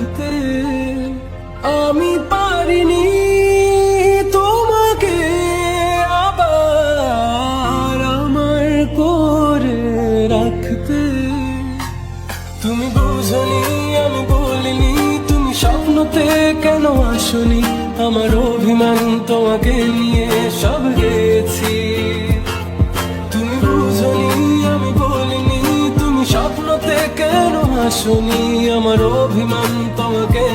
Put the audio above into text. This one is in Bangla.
রাখতে। আমি পারিনি তোমাকে আবার আমার করে রাখতে। তুমি বুঝনি, আমি বলিনি, তুমি স্বপ্নতে কেন আসনি? আমার অভিমান তোমাকে নিয়ে সব গেছি। তুমি বুঝনি, আমি বলিনি, তুমি স্বপ্নতে কেন আসনি? আমার অভিমান তোমাকে